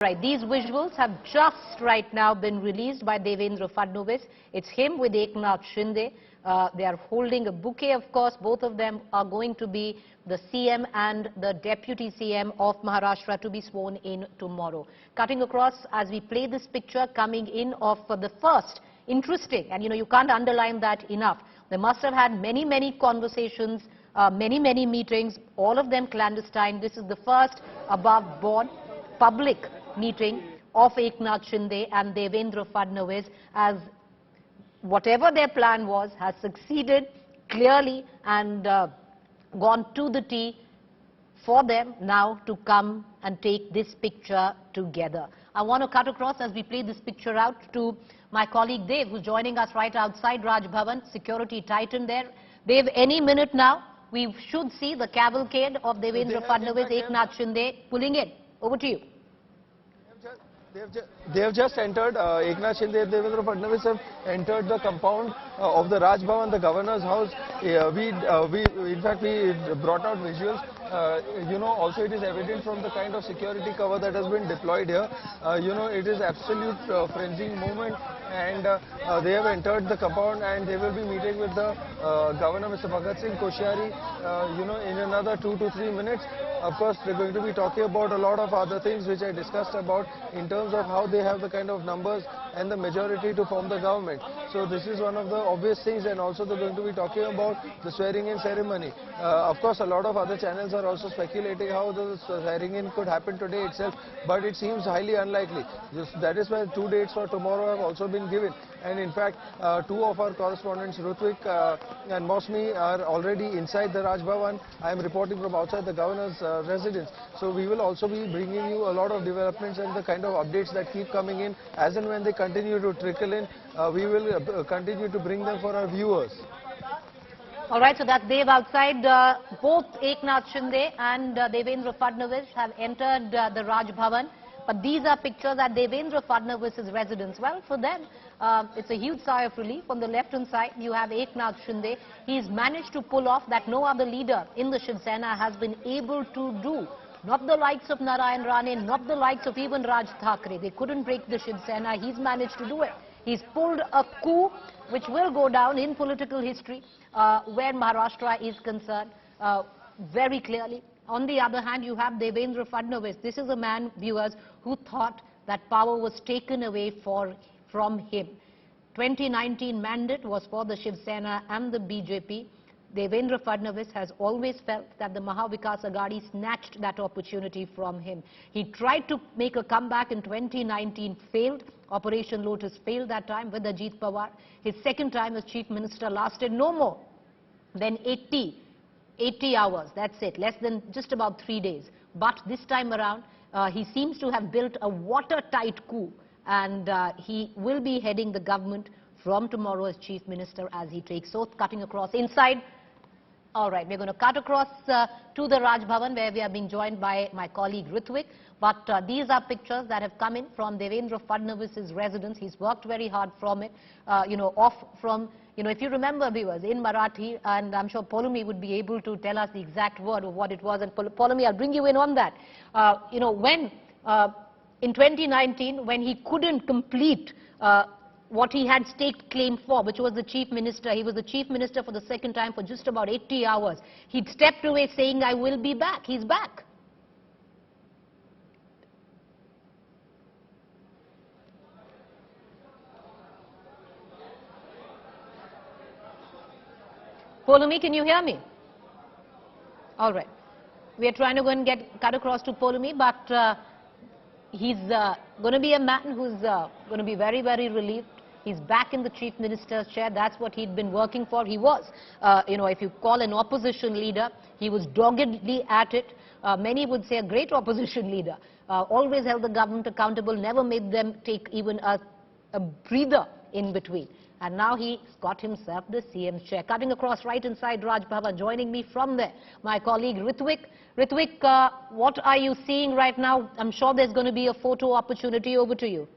Right, these visuals have just right now been released by Devendra Fadnavis. It's him with Eknath Shinde. They are holding a bouquet, of course. Both of them are going to be the CM and the Deputy CM of Maharashtra to be sworn in tomorrow. Cutting across as we play this picture, coming in of the first interesting, and you can't underline that enough. They must have had many conversations, many meetings, all of them clandestine. This is the first above board public meeting of Eknath Shinde and Devendra Fadnavis, as whatever their plan was has succeeded clearly and gone to the T for them now to come and take this picture together. I want to cut across as we play this picture out to my colleague Dev, who's joining us right outside Raj Bhavan, security tightened there. Dev, any minute now we should see the cavalcade of Devendra Fadnavis, Eknath Shinde pulling in. Over to you. They have just entered, Eknath Shinde and Devendra Fadnavis have entered the compound of the Raj Bhavan, the governor's house. In fact, we brought out visuals. Also it is evident from the kind of security cover that has been deployed here. It is absolute frenzied movement, and they have entered the compound and they will be meeting with the Governor, Mr. Bhagat Singh Koshyari, in another 2 to 3 minutes. Of course, they're going to be talking about a lot of other things which I discussed about in terms of how they have the kind of numbers and the majority to form the government. So this is one of the obvious things, and also they're going to be talking about the swearing-in ceremony. Of course, a lot of other channels are also speculating how the swearing-in could happen today itself, but it seems highly unlikely. That is why 2 dates for tomorrow have also been given. And in fact, 2 of our correspondents, Rutvik and Mosmi, are already inside the Raj Bhavan. I am reporting from outside the governor's residence. So we will also be bringing you a lot of developments and the kind of updates that keep coming in. As and when they continue to trickle in, we will continue to bring them for our viewers. All right, so that's Dev outside. Both Eknath Shinde and Devendra Fadnavis have entered the Raj Bhavan. But these are pictures at Devendra Fadnavis' residence. Well, for them, it's a huge sigh of relief. On the left-hand side, you have Eknath Shinde. He's managed to pull off that no other leader in the Shiv Sena has been able to do. Not the likes of Narayan Rane, not the likes of even Raj Thackeray. They couldn't break the Shiv Sena. He's managed to do it. He's pulled a coup which will go down in political history where Maharashtra is concerned very clearly. On the other hand, you have Devendra Fadnavis. This is a man, viewers, who thought that power was taken away from him. 2019 mandate was for the Shiv Sena and the BJP. Devendra Fadnavis has always felt that the MAHA Vikas Aghadi snatched that opportunity from him. He tried to make a comeback in 2019, failed. Operation Lotus failed that time with Ajit Pawar. His second time as Chief Minister lasted no more than 80 hours, that's it, less than just about 3 days. But this time around, he seems to have built a watertight coup, and he will be heading the government from tomorrow as Chief Minister as he takes oath. Cutting across inside. All right, we're going to cut across to the Raj Bhavan, where we are being joined by my colleague Rutvik. But these are pictures that have come in from Devendra Fadnavis' residence. He's worked very hard from it, off from, if you remember, viewers, in Marathi, and I'm sure Polumi would be able to tell us the exact word of what it was. And Polumi, I'll bring you in on that. When in 2019, when he couldn't complete what he had staked claim for, which was the Chief Minister. He was the Chief Minister for the second time for just about 80 hours. He'd stepped away saying, I will be back. He's back. Polumi, can you hear me? All right. We are trying to go and cut across to Polumi, but he's going to be a man who's going to be very relieved. He's back in the Chief Minister's chair. That's what he'd been working for. He was, if you call an opposition leader, he was doggedly at it. Many would say a great opposition leader. Always held the government accountable, never made them take even a breather in between. And now he's got himself the CM's chair. Cutting across right inside Raj Bhavan, joining me from there, my colleague Rutvik. Rutvik, what are you seeing right now? I'm sure there's going to be a photo opportunity. Over to you.